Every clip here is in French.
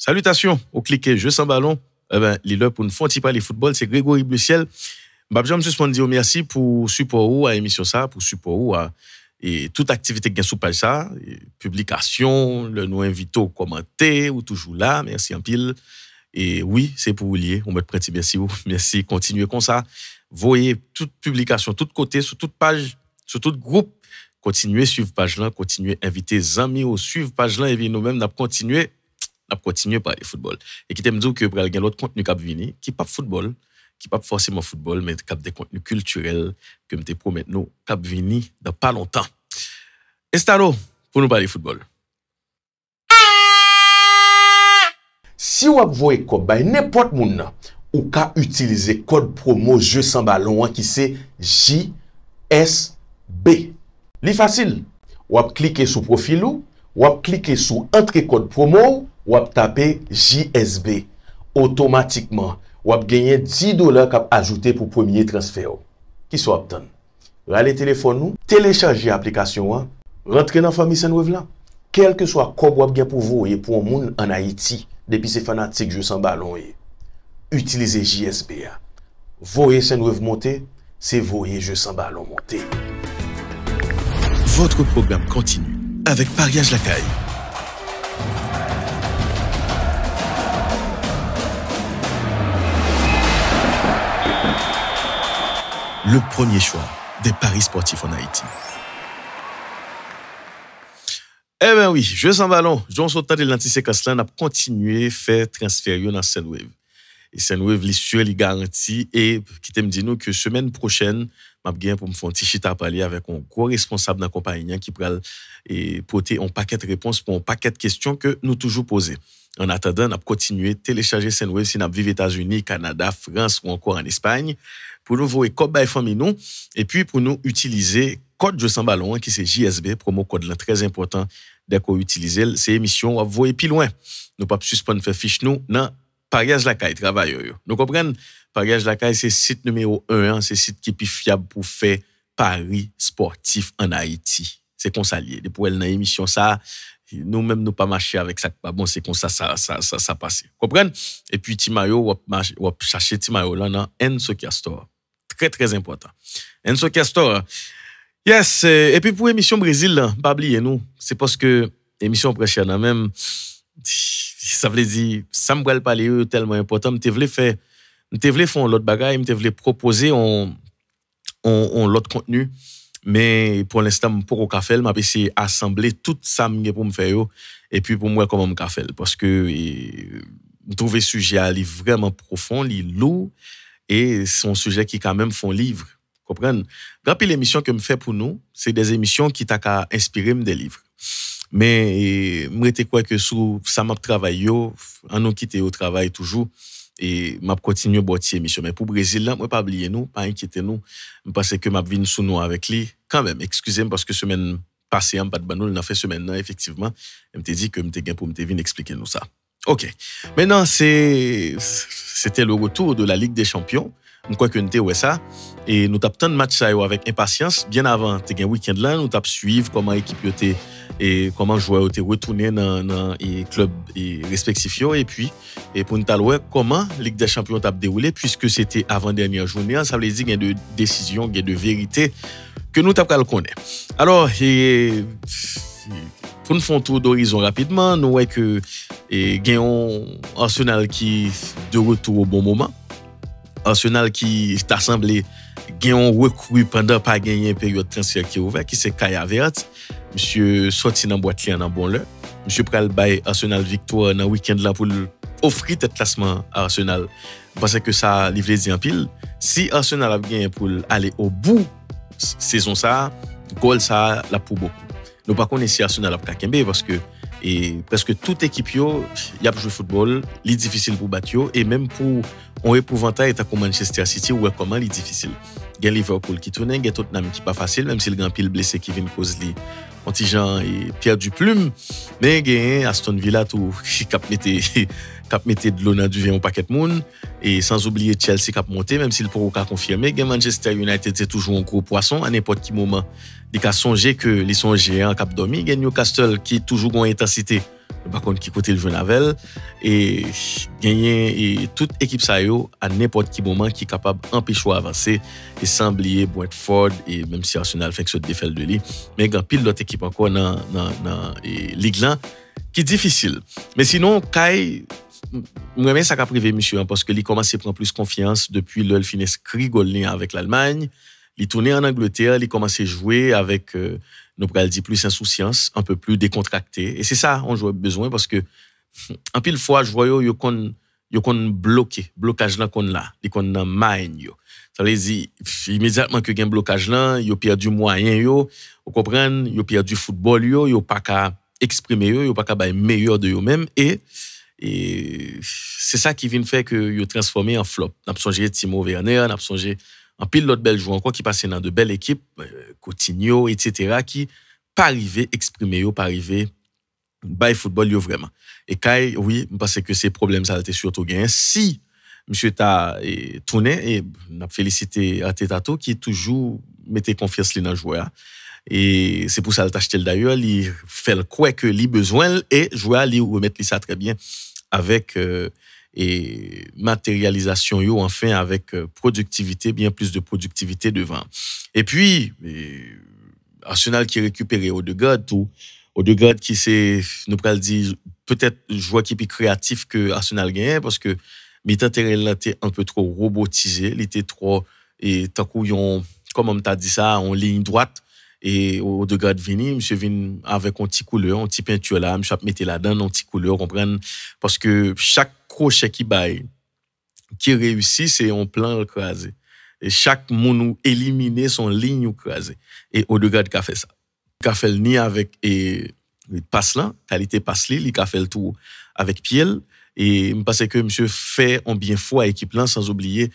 Salutations au cliquet Jeux sans ballon. Les là pour nous faire parler football, c'est Grégory Bleuciel. Je me suis dit merci pour support ou à l'émission ça, pour support ou à et toute activité qui est sous page ça, publication, le nous invito commenter ou toujours là, merci en pile. Et oui, c'est pour vous lier, on me prête merci vous. Merci, continuez comme ça. Voyez toute publication, tout côté, sur toute page, sur tout groupe, continuez suivre page là, continuez inviter les amis au suivre page là et nous-mêmes n'a continuer par les football. Et qui t'aime dire que pour avoir l'autre contenu qui venir, qui pas football, qui pas forcément football, mais qui des contenus culturels que me te promet nous qui venir dans pas longtemps. Estalo pour nous parler football. Si vous voyez quoi, n'importe monde ou ka utiliser code promo jeu sans ballon qui c'est JSB. Li facile. Ou cliquer sur profil ou cliquer sur entrée code promo ou taper JSB. Automatiquement, ou gagner $10 cap ajouté pour premier transfert. Qui soit obtenu. Rale téléphone nous, télécharger l'application, rentrer dans famille Saint-Nouveau là. Quel que soit quoi ou bien pour vous et pour un monde en Haïti, depuis ces fanatiques jeu sans ballon, utilisez JSB. Voyez Saint-Nouveau monter, c'est voyez jeu sans ballon monter. Votre programme continue avec Pariage Lacaille. Le premier choix des paris sportifs en Haïti. Eh bien oui, jeu sans ballon. Jean Sautant de l'antiséquence là, on a continué à faire transfert dans Saint-Wave. Et Saint-Wave, les sûr, les garantit. Et qui t'aime dit nous que semaine prochaine, m'a bien pour me faire un petit chita parler avec un gros responsable dans la compagnie qui pourra porter un paquet de réponses pour un paquet de questions que nous toujours poser. En attendant, on a continué à télécharger Saint-Wave si nous vivons aux États-Unis, Canada, France ou encore en Espagne pour nous voir code by famille nous et puis pour nous utiliser code jeu sans ballon qui c'est JSB, promo code là très important dès qu'on utilise c'est émission on va voir plus loin. Nous pas suspendre faire fiche nous dans Pariage Lacaille travail yo. Nous comprenons Pariage Lacaille c'est site numéro 1, c'est site qui est plus fiable pour faire paris sportif en Haïti. C'est qu'on s'allie. Depuis elle dans émission ça nous-mêmes nous pas marcher avec ça pas bon c'est comme ça passe. Comprenez? Et puis Timayo ou chercher Timayo là dans Ensokia Store. Très très important. Ensokia Store. Yes, et puis pour émission Brésil là, pas oublier nous, c'est parce que émission prochaine même ça veut dire ça me va parler tellement important, me voulais faire l'autre bagaille, me voulais proposer on l'autre contenu. Mais pour l'instant, pour au faire, m'a essayé assembler tout ça pour me faire et puis pour moi comment me faire parce que trouver sujet à livre vraiment profond, lourd et son sujet qui quand même font livre. Comprendre? Grand l'émission que me fait pour nous, c'est des émissions qui t'a qu'à inspirer des livres. Mais moi était quoi que sous ça m'a travaillé en nous quitter au travail toujours. Et m'a continuer boîtier émission mais pour Brésil là moi pas oublier nous pas inquiéter nous parce que m'a vinn sous nous avec lui quand même excusez-moi parce que semaine passée pas de banou n'a fait semaine là effectivement me te dit que me te gain pour me te venir expliquer nous ça. OK. Maintenant c'était le retour de la Ligue des Champions. Nous crois que nous ouais ça et nous t'a tant de matchs ça avec impatience bien avant te gain week-end là nous t'a suivre comment équipe était et comment joueur était retourné dans les clubs respectifs et puis et pour nous talouer comment Ligue des Champions t'a déroulé puisque c'était avant dernière journée ça veut dire qu'il y a de décision il y a de vérité que nous t'a le connaître. Alors pour nous faire un tour d'horizon rapidement nous voyons que gagnons Arsenal qui de retour au bon moment. Arsenal qui est assemblé gagnons recrue pendant pas gagné période transfert qui est ouvert qui c'est Kai Havertz. Monsieur sorti dans boîte en bon l'heure. Monsieur pral bay Arsenal victoire dans week-end là pour offrir tête classement à Arsenal parce que ça livre dit en pile si Arsenal a gagné pour aller au bout saison ça goal ça là pour beaucoup. Nous pas connaître si Arsenal a kakembe parce que et presque toute équipe yo y a joué football, li difficile pour battre yo et même pour on épouvantail état comme Manchester City ou comment li difficile. Gen Liverpool qui tourne, gen Tottenham qui pas facile même si le grand pile blessé qui vient cause li Antijan et Pierre Duplume mais gen Aston Villa tout cap mettre de l'eau dans du vin au paquet de monde et sans oublier Chelsea cap monter même s'il pour pas confirmer gen Manchester United c'est toujours un gros poisson à n'importe qui moment il a songé que les sont géants cap dormi gen Newcastle qui toujours une intensité par contre qui côté le joueur Navel et gagner et toute équipe ça yo à n'importe quel moment qui est capable d'empêcher avancer et sans oublier Brentford et même si Arsenal fait que ce défaite de lui mais il y a pile d'autres équipes encore dans ligue là qui est difficile mais sinon Kai moi ça qu'a privé monsieur parce que il commence à prendre plus confiance depuis le finit Grigolny avec l'Allemagne, il tournait en Angleterre, il commence à jouer avec nous pourrait dire plus insouciance, un peu plus décontracté et c'est ça on joue besoin parce que en pile fois je vois yo qu'on blocage là qu'on là, il qu'on dans mind yo. Ça veut dire immédiatement que gain blocage là, yo perdu moyen yo, vous comprenez, yo perdu football yo pas qu'à exprimer yo pas qu'à bailler meilleur de eux même et c'est ça qui vient faire que yo transformé en flop. N'a songé Timo Werner, n'a songé en pile l'autre belle joueur encore qui passait dans de belles équipes, Coutinho etc. qui pas arrivé exprimer yo pas arrivé bail football yo vraiment. Et Kai oui, parce que ces problèmes ça a été surtout gain si monsieur t'a tourné et n'a félicité Arteta qui toujours mettait confiance dans le joueur. Et c'est pour ça qu'il t'a acheté d'ailleurs, il fait le quoi que lui besoin et joueur lui remettre ça très bien avec et matérialisation yo enfin avec productivité bien plus de productivité devant. Et puis Arsenal qui récupéré Odegaard qui c'est nous pourrait dire peut-être joueur qui est plus créatif que Arsenal gagne parce que mi-temps était un peu trop robotisé, il était trop et tant qu'on comme on t'a dit ça en ligne droite et Odegaard vini monsieur vient avec un petit couleur un petit peinture là monsieur mettre là-dedans un petit couleur comprendre parce que chaque crochet qui baille qui réussit c'est un plan écrasé et chaque monde éliminer son ligne écrasé et Odegaard qui a fait ça qui a fait ni avec et passe là qualité passe li il a fait le tour avec Piel et parce que monsieur fait en bien foi équipe là sans oublier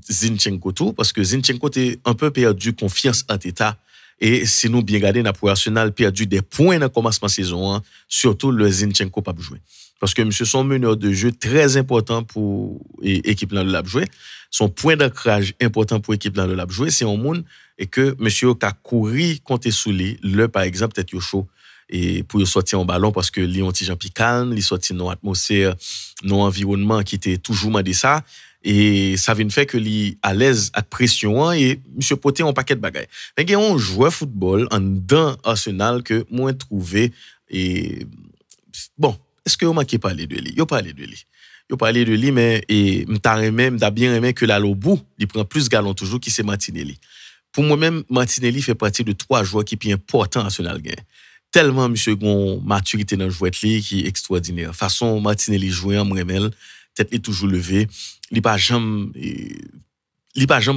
Zinchenko tout parce que Zinchenko était un peu perdu confiance en Arteta. Et si nous bien regardons, pour Arsenal perdu des points dans le commencement de saison, hein, surtout le Zinchenko pas jouer. Parce que monsieur son meneur de jeu très important pour l'équipe de l'a jouer, son point d'ancrage important pour l'équipe de l'a jouer, c'est un monde et que monsieur a couru compter sous lui, le par exemple peut-être chaud et pour sortir en ballon parce que li on ti Jean calme, li sorti dans atmosphère, dans environnement qui était toujours mandé ça. Et ça vient faire que li à l'aise avec pression et monsieur Poté un paquet de bagaille. Mais il y a un joueur football en dans Arsenal que moi trouvé et bon, est-ce que vous manquez parler de lui? Yo parler de lui mais et m'ta bien aimé que là au bout, il prend plus galon toujours qui c'est Martinelli. Pour moi-même Martinelli fait partie de 3 joueurs qui sont importants Arsenal gain. Tellement monsieur gon maturité dans le jouet li qui est extraordinaire. Façon Martinelli jouer en Mremel tête est toujours levée, il pas jamais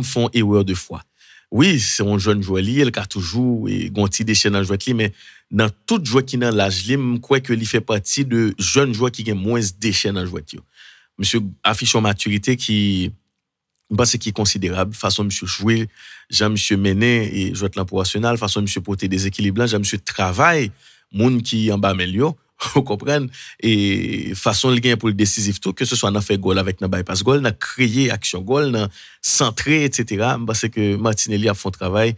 font erreur de foi. Oui, c'est un jeune joueur il a toujours gonti déchets dans jouet mais dans tout joueur qui dans l'âge li, je crois que il fait partie de jeunes joueurs qui ont moins déchets dans jouet. Monsieur affiche une maturité qui pense qui est considérable façon monsieur jouer, Jean monsieur mener et jouer là pour Arsenal, façon monsieur porter des équilibres, Jean monsieur travail, monde qui en bas améliore. Vous comprenez et façon le gain pour le décisif tout que ce soit dans fait goal avec dans bypass goal dans créer action goal dans centrer etc. parce que Martinelli a fait un travail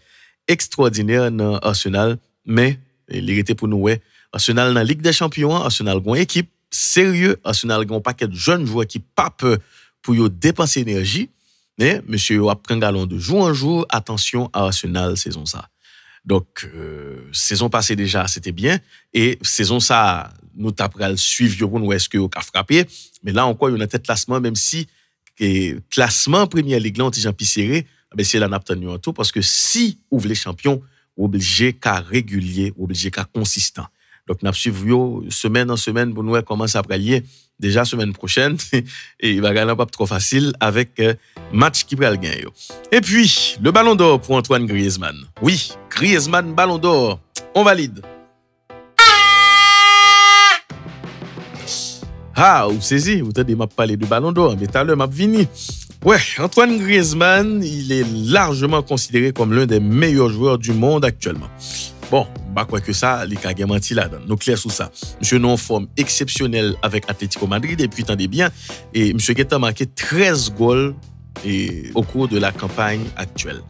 extraordinaire dans Arsenal mais il était pour nous ouais Arsenal dans Ligue des Champions Arsenal gon équipe sérieux Arsenal gon paquet de jeunes joueurs qui pas peur pour yo dépenser énergie mais monsieur a prend galon de jour en jour attention à Arsenal saison ça. Donc, saison passée déjà, c'était bien. Et saison ça, nous t'apprends le suivre pour nous est-ce que vous avez frappé. Mais là encore, il y a un tête classement, même si classement Première Ligue là, on est déjà plus serré, c'est là n'a en tout. Parce que si vous voulez champion, vous obligé qu'à régulier, vous obligé qu'à consistant. Donc, nous suivons semaine en semaine pour nous comment ça va lier. Déjà semaine prochaine et il va gagner pas trop facile avec match qui va le gagner. Et puis le ballon d'or pour Antoine Griezmann. Oui, Griezmann ballon d'or, on valide. Ah, vous saisi, vous t'avez m'a parlé du ballon d'or, mais tout à l'heure m'a vini. Ouais, Antoine Griezmann, il est largement considéré comme l'un des meilleurs joueurs du monde actuellement. Bon, bah quoi que ça, les cas menti là-dedans. Nous clair sur ça. Monsieur non en forme exceptionnelle avec Atlético Madrid et puis tendez bien et monsieur Guetta marqué 13 goals et au cours de la campagne actuelle.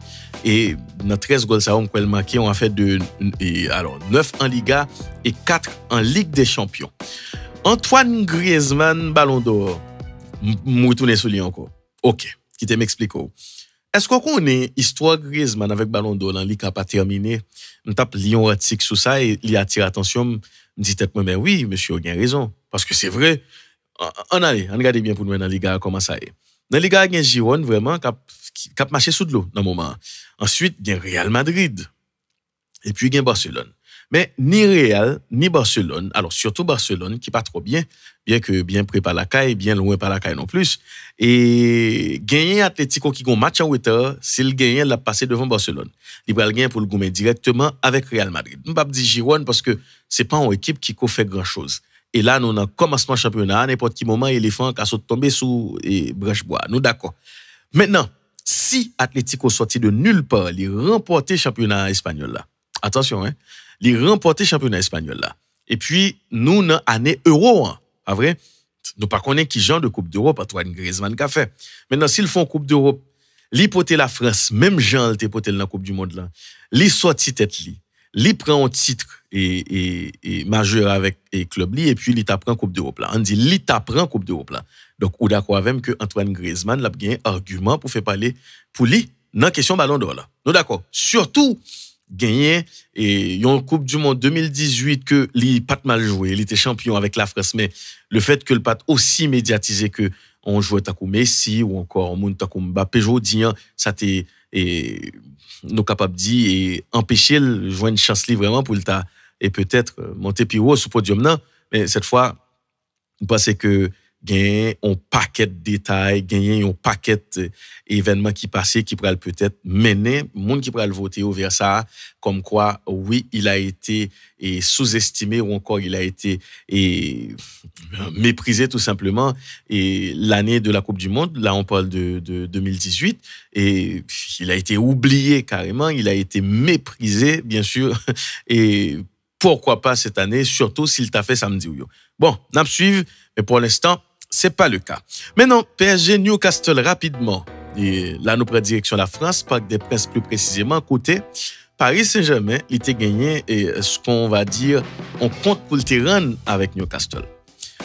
Et dans 13 goals, ça, on peut le marquer, on a fait 9 en Liga et 4 en Ligue des Champions. Antoine Griezmann, Ballon d'Or. Retourner sur lui encore. OK, qui te m'explique. Est-ce qu'on connaît l'histoire Griezmann avec Ballon d'Or dans Ligue n'a pas terminé? On tape Lyon article sur ça et il attire attention. Me dit tête mais oui, monsieur a raison parce que c'est vrai. On regarde bien pour nous dans Liga comment ça est. Dans Liga il y a Giron vraiment qui a marché sous de l'eau dans le moment. Ensuite, il y a Real Madrid. Et puis il y a Barcelone. Mais ni Real, ni Barcelone, alors surtout Barcelone, qui pas trop bien que bien près par la caille, bien loin par la caille non plus. Et gagner Atlético qui a un match en retard, s'il gagne, il a passé devant Barcelone. Il va gagner pour le gagner directement avec Real Madrid. Je ne vais pas dire Giron parce que c'est pas une équipe qui fait grand-chose. Et là, nous, dans le commencement du championnat, à n'importe quel moment, l'éléphant a tombé sous branche bois. Nous d'accord. Maintenant, si Atlético sorti de nulle part, il remporte le championnat espagnol là. Attention, hein. Il remporte le championnat espagnol là. Et puis, nous, dans l'année Euro, hein, pas vrai? Nous ne connaissons pas qui genre de Coupe d'Europe Antoine Griezmann a fait. Maintenant, s'ils font Coupe d'Europe, l'hypothèse la France, même Jean l'hypothèse dans la Coupe du Monde là, li sorti tête li. Li prend un titre et majeur avec le club li et puis li t'apprend Coupe d'Europe là. On dit li t'apprend Coupe d'Europe là. Donc ou d'accord avec que Antoine Griezmann l'a gagné argument pour faire parler pour lui dans question Ballon d'Or là. Nous d'accord. Surtout gagné et une Coupe du Monde 2018 que li pas mal joué, il était champion avec la France mais le fait que le pas aussi médiatisé que on jouait takou Messi ou encore moun takou Mbappé jodi ça t'est et nous capables dit et empêcher le jouer une chance libre vraiment pour le ta et peut-être monter plus haut sur podium non mais cette fois je pense que gagner un paquet de détails gagner un paquet d'événements qui passaient qui pourraient peut-être mener monde qui pourrait voter vers ça comme quoi oui il a été sous-estimé ou encore il a été méprisé tout simplement et l'année de la Coupe du Monde là on parle de 2018 et il a été oublié carrément il a été méprisé bien sûr et pourquoi pas cette année surtout s'il t'a fait samedi ou bon on suivre mais pour l'instant c'est pas le cas. Maintenant, PSG Newcastle rapidement. Et là, nous prenons direction la France, Parc des Princes plus précisément, côté Paris Saint-Germain, il était gagné et ce qu'on va dire, on compte pour le terrain avec Newcastle.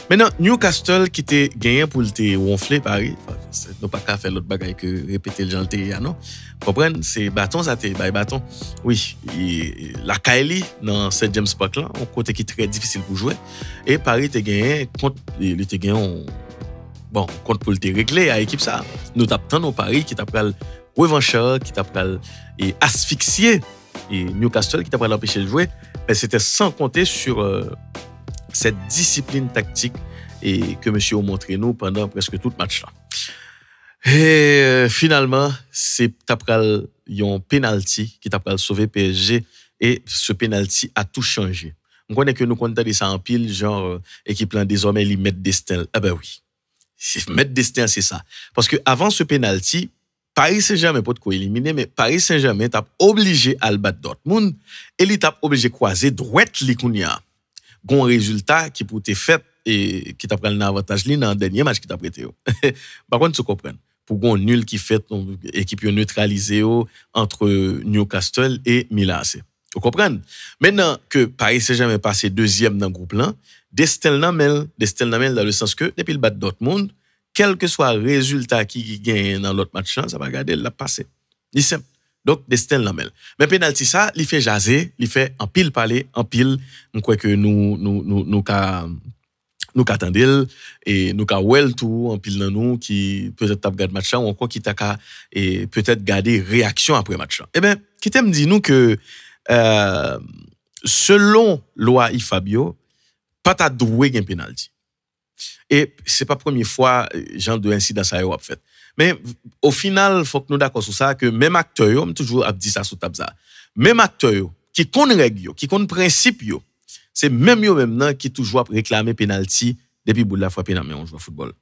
Maintenant, Newcastle qui était gagné pour le ronfler Paris, c'est pas qu'à faire l'autre bagaille que répéter le genre de non. Comprenez, c'est bâton ça t'est bâton. Oui, la Kylie dans cette James Park là, un côté qui est très difficile pour jouer et Paris était gagné contre il était gagné bon, compte pour le régler à l'équipe ça. Nous tapons nos Paris qui t'a pris revancheur, qui t'a pris et asphyxié et Newcastle qui t'a pris l'empêcher de jouer, mais c'était sans compter sur cette discipline tactique et que monsieur a montré nous pendant presque tout le match là. Et finalement, c'est après un penalty qui t'a sauvé PSG et ce penalty a tout changé. On connaît que nous comptons ça en pile genre équipe là désormais ils mettent destin. Ah ben oui. Mettre destin c'est ça. Parce que avant ce penalty, Paris Saint-Germain pas de quoi éliminer mais Paris Saint-Germain t'a obligé à battre Dortmund et il t'a obligé croiser droite Likounia. Gon résultat qui pour te fait et qui t'a pris l'avantage dans le dernier match qui t'a prêté. Par contre, tu comprends. Pour gon nul qui fait équipe neutralisée entre Newcastle et Milan AC. Vous comprenez? Maintenant que Paris Saint-Germain passé deuxième dans le groupe là, destin namel dans le sens que depuis le bat Dortmund, quel que soit le résultat qui gagne dans l'autre match là, ça va garder la passer. C'est simple. Donc destin namel. Mais penalty ça, il fait jaser, il fait en pile parler, en pile, on croit que nous attendons et nous well tout en pile dans nous qui peut-être t'a regardé match là ou encore qui t'a et peut-être garder réaction après match là. Eh ben, qui t'aime dit nous que selon loi Fabio, pas ta doué gain penalty. Et c'est pas première fois genre de incident ça a fait. Mais au final, faut que nous d'accord sur ça que même acteur, on toujours a dit ça sous table ça. Même acteur qui connaît règle, qui connaît principe yo, c'est même yo même qui toujours réclamer penalty depuis bout de la frapper dans main on joue football.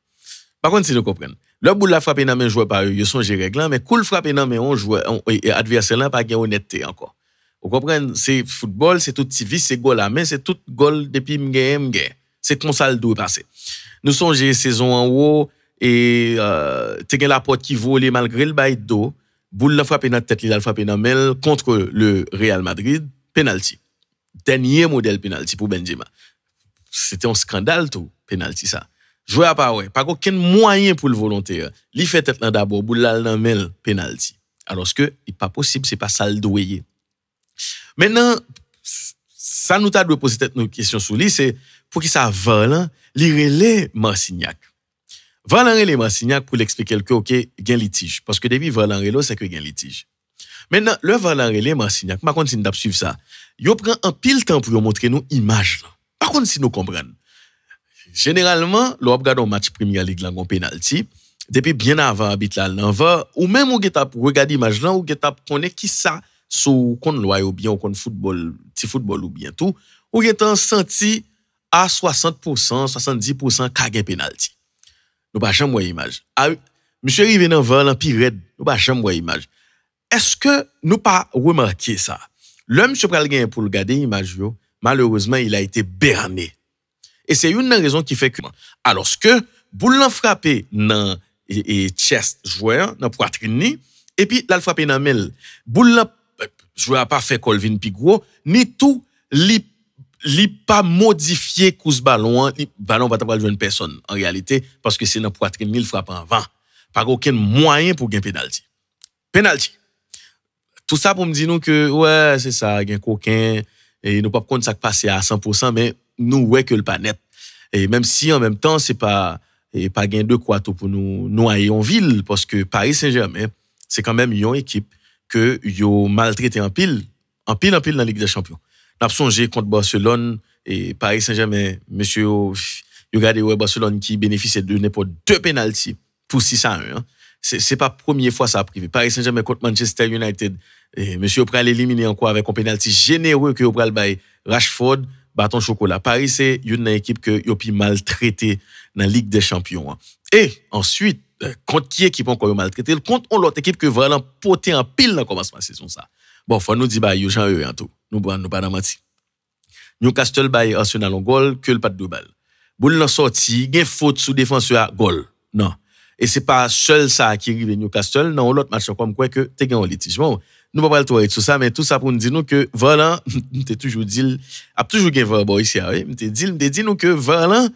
Par contre si nous comprenons, le bout de la frapper dans main joueur par yo sont règle mais cool frapper dans main on joueur et adversaire là pas gain honnêteté encore. Vous comprenez, c'est football, c'est tout petit vice, c'est goal à main, c'est tout goal depuis m'gain. C'est comme ça le doit passer. Nous sommes saison en haut et te gen la porte qui vole malgré le bail d'eau, boule la frappé dans tête, il a frappé dans main contre le Real Madrid, penalty. Dernier modèle penalty pour Benzema. C'était un scandale tout, penalty ça. Jouer à pas ouais, pas aucun moyen pour le volontaire. Li fait tête là d'abord, boule là dans main penalty. Alors que il pas possible, c'est pas ça le doyer. Maintenant ça nous t'a de poser tête nos questions sur lui, c'est pour qui ça Varlan li relè Marcignac. Varlan relè Marcignac pour l'expliquer que OK, gain litige parce que depuis Varlan relè c'est que gain litige. Maintenant, le Varlan relè Marcignac, par contre si nous t'a suivre ça, yo prend un pile temps pour montrer nous image là. Par contre si nous comprenons. Généralement, l'on regarde un match Premier League là un penalty, depuis bien avant arbitre là nan va ou même ou geta regarder image là ou geta connaît qui ça sous kon loi ou bien ou kon football, petit football ou bien tout, ou geta senti à 60%, 70% kage penalty. Nous pas jamais voir image. Monsieur rive dans Varlan pirate, nous pas jamais voir image. Est-ce que nous pas remarqué ça? L'homme monsieur pral gagner pour regarder image yo, malheureusement, il a été berné. Et c'est une raison qui fait que alors que boule l'en frappé dans et chest joueur dans poitrine ni et puis là frappé dans main. Boule l'en joueur pas fait Colvin Pigro ni tout li pas modifié coups ballon, ballon pas pas jouer une personne en réalité parce que c'est dans poitrine il frappe en vent. Pas aucun moyen pour gagner penalty. Penalty. Tout ça pour me dire nous que ouais, c'est ça, gain coquin et nous pas compte ça passer à 100% mais nous ouais que le pas net. Et même si en même temps c'est pas gain de quoi tout pour nous noyer en ville parce que Paris Saint-Germain c'est quand même une équipe que yo maltraité en pile dans la Ligue des Champions. N'a songé contre Barcelone et Paris Saint-Germain monsieur yo regardez ouais Barcelone qui bénéficiait de n'importe deux penalty pour 6-1 hein. C'est pas première fois ça a privé. Paris Saint-Germain contre Manchester United et monsieur pral éliminer encore avec un penalty généreux que pral bay Rashford bâton chocolat. Paris c'est une équipe que yo pi maltraité dans Ligue des Champions. Et ensuite contre qui équipe encore maltraité, contre l'autre équipe que vraiment poté en pile dans commencement saison ça. Bon, faut nous dire bah yo Jean en tout. Nous pas dans menti. Newcastle bay Arsenal en goal que le pas de balle. Boule la sorti, gen faute sous défenseur goal. Non. Et c'est pas seul ça qui arrive Newcastle, non l'autre match comme quoi que t'es gagné en litige. Bon, nous pas le tout tout ça mais tout ça pour nous dire nous que Varlan t'es toujours dit a toujours gagné Varlan ici oui, m'te dit nous que Varlan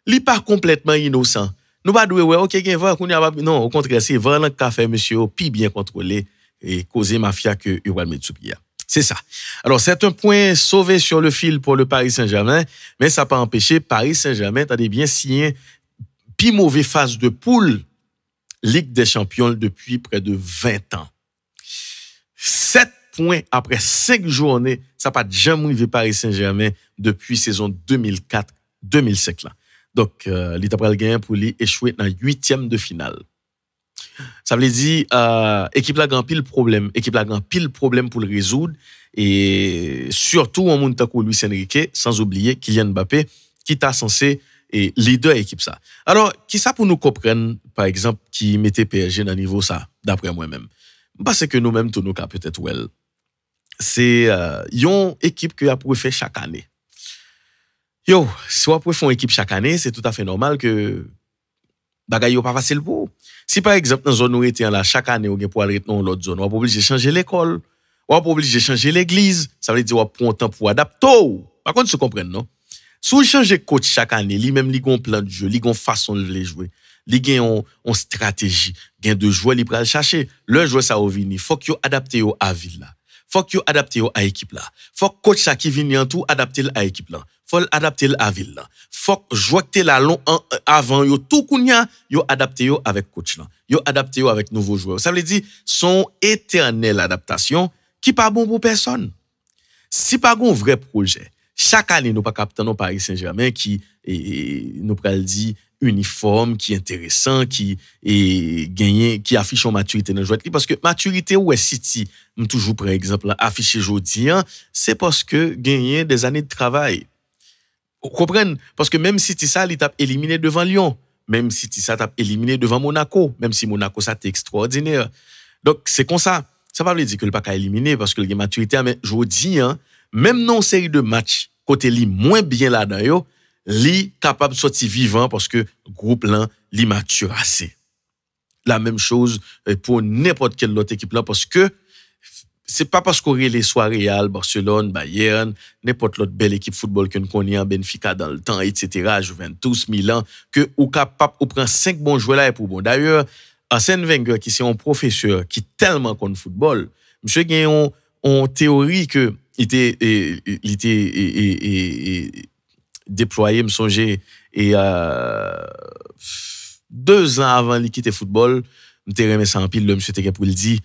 li pas complètement innocent. Nous pas doué ouais OK gagné Varlan non, au contraire c'est Varlan qui a fait monsieur pi bien contrôlé et causer mafia que il va mettre sous pied. C'est ça. Alors c'est un point sauvé sur le fil pour le Paris Saint-Germain, mais ça pas empêché Paris Saint-Germain t'as bien signé pi mauvais phase de poule Ligue des Champions depuis près de 20 ans. 7 points après 5 journées, ça n'a pas jamais arrivé Paris Saint-Germain depuis saison 2004-2005 là. Donc l'état pral gagner pour lui échouer dans 8e de finale. Ça veut dire équipe là grand pile problème pour le résoudre et surtout en monde comme Luis Enrique sans oublier Kylian Mbappé qui t'a censé et leader équipe ça. Alors, qui ça pour nous comprendre par exemple qui mettait PSG dans niveau ça d'après moi-même. Parce que nous-mêmes tout nous cas peut-être well. C'est une équipe que a pour faire chaque année. Yo, si on pour faire une équipe chaque année, c'est tout à fait normal que bagay yo pas facile pour. Si par exemple dans zone où était là chaque année on pour aller dans l'autre zone, on va obligé changer l'école, on va obligé changer l'église, ça veut dire on prend temps pour adapter. Par contre, tu comprends non? Si vous changez coach chaque année, lui-même, il a un plan de jeu, il a une façon de les jouer, il a une stratégie, il a de joueurs, il peut le chercher. Le joueur, ça va venir. Il faut qu'il adapte à la ville là. Il faut qu'il adapte à l'équipe là. Il faut que coach ça qui vient en tout, adapter à l'équipe là. Il faut adapter à la ville là. Il faut que joueur qui là long avant, yo tout kounya, yo adapter avec coach là. Yo adapter avec nouveaux joueurs. Ça veut dire, son éternelle adaptation qui pas bon pour personne. Si pas un vrai projet, chaque année, nous pas capter non Paris Saint-Germain qui nous pral dit uniforme, qui intéressant, qui gagné, qui affiche en maturité dans joueur parce que maturité ou City, toujours par exemple affiché aujourd'hui, c'est parce que gagné des années de travail. Vous comprenez parce que même City ça il t'a éliminé devant Lyon, même City ça t'a éliminé devant Monaco, même si Monaco ça t'est extraordinaire. Donc c'est comme ça, ça pas veut dire que le pas qu'à éliminer parce que le maturité mais aujourd'hui même non série de matchs côté li moins bien là-dedans yo, li capable de sortir vivant parce que groupe là li mature assez. La même chose pour n'importe quelle autre équipe là parce que c'est pas parce qu'on les soirées Real, Barcelone, Bayern, n'importe l'autre belle équipe football que nous connaissons, Benfica dans le temps, etc., Juventus, Milan, que ou capable ou prend 5 bons joueurs là et pour bon. D'ailleurs, Arsène Wenger qui c'est un professeur qui tellement connaît football, monsieur gagne en théorie que il était déployé me songer et 2 ans avant qu'il quitte football, me remet ça en pile le monsieur était pour le dire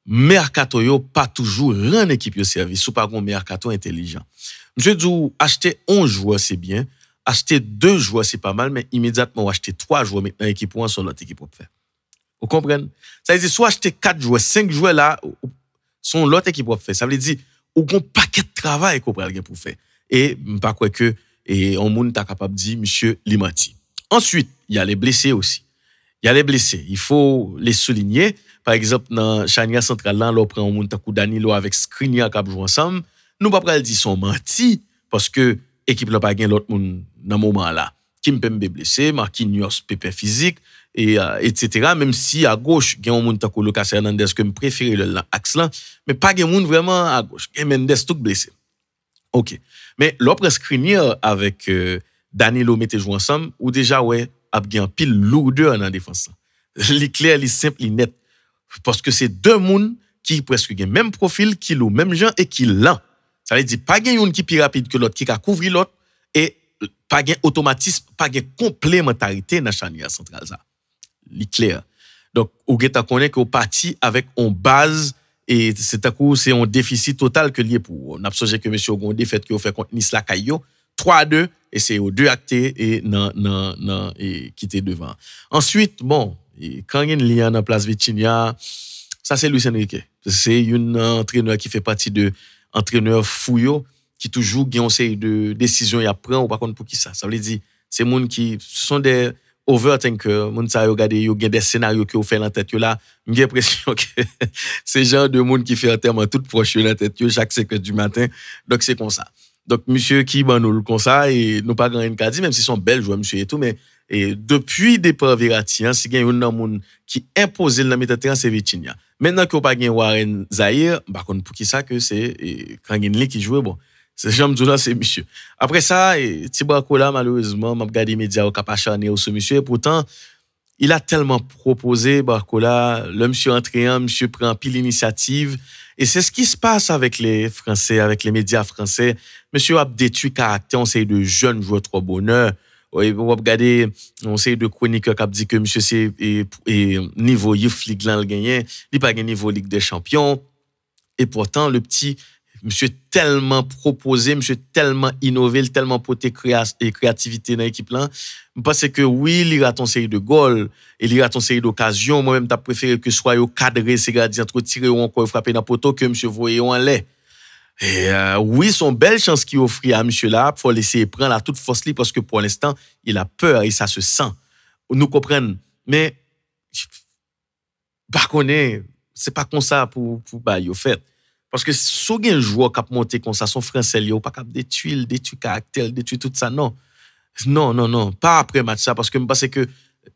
mercato yo pas toujours rend équipe yo service ou pas un mercato intelligent. Monsieur dit acheter 11 joueurs c'est bien, acheter 2 joueurs c'est pas mal mais immédiatement acheter 3 joueurs maintenant équipe pour son l'autre équipe pour faire. Vous comprenez? Ça veut dire soit acheter 4 joueurs, 5 joueurs là sont l'autre équipe pour faire. Ça veut dire ou gon paquet de travail qu'on pral pour faire. Et pas quoi que et on monde ta capable dire monsieur Limati. Ensuite, il y a les blessés aussi. Il y a les blessés, il faut les souligner. Par exemple, dans Chania central là, on prend un monde takou Danilo avec Skriniar qui jouent ensemble. Nous pas pral dire sont menti parce que équipe là pas gain l'autre monde dans moment là. Kimpembe blessé, Marquinhos pépé physique et etc. Même si à gauche gain un monde takou Lucas Hernandez que me préférer le axe là, mais pas gain monde vraiment à gauche. Gain Mendes tout blessé. OK. Mais l'autre Skriniar avec Danilo mette jouer ensemble ou déjà ouais a bien pile lourdeur dans la défense. Li clair, li simple, li net parce que c'est 2 monde qui presque gen même profil, qui l'ont même gens et qui lent. Ça veut dire pas gen une qui plus rapide que l'autre qui a couvrir l'autre et pas gen automatisme, pas gen complémentarité dans charnière centrale ça. Li clair. Donc ou geta connaît que au parti avec on base et c'est à coup c'est un déficit total que lié pour. On a observé que monsieur Gondé fait que fait contre Nice la Caillou 3-2 et c'est aux 2 actés et non et qui était devant. Ensuite bon, et quand il y a une ligne en place Vitinha, ça c'est Luis Enrique. C'est un entraîneur qui fait partie de entraîneur fouillot qui toujours gagne une série de décisions et apprend ou par contre pour qui ça. Ça veut dire c'est monde qui sont des overthinkers, monde ça regarder yo gagne des scénarios que vous fait dans tête là, j'ai l'impression que c'est genre de monde qui fait un terme tout proche dans tête chaque 5h du matin. Donc c'est comme ça. Donc monsieur qui ban nous comme ça et nous pas grand une dit même si son bel joueur monsieur et tout mais et depuis départ Verratti si gagne un monde qui impose le milieu de terrain c'est Vitinha. Maintenant que pas gagne Warren Zahir par contre pour qui ça que c'est Kangin qui joue bon c'est Jean là c'est monsieur. Après ça Tibakola malheureusement m'a regardé médias au cap acharné au ce monsieur et pourtant il a tellement proposé Barcola, le monsieur entraînant, monsieur prend pile l'initiative et c'est ce qui se passe avec les Français, avec les médias français. Monsieur a détruit caractère, on sait de jeunes joueurs trop bonheur. On regarder, on sait de chroniqueurs qui a dit que monsieur c'est niveau Youth League là le gagné, il pas gagné niveau Ligue des Champions et pourtant le petit monsieur tellement proposé, monsieur tellement innové, tellement porté créativité dans l'équipe là. Parce que oui, il rate une série de goals, il rate une série d'occasions. Moi-même, t'as préféré que soit au cadré, ces gardiens trop tiré ou encore frapper dans le poteau que monsieur voyait en lait. Et oui, son belle chance qu'il offrit à monsieur là, faut laisser prendre la toute force parce que pour l'instant, il a peur et ça se sent. Nous comprenons. Mais, par contre, c'est pas comme ça pour au fait. Parce que si vous avez un joueur qui a monté comme ça, son français, il n'y a pas de tuiles, des caractères, des tout ça, non. Non, pas après match ça, parce que je pense que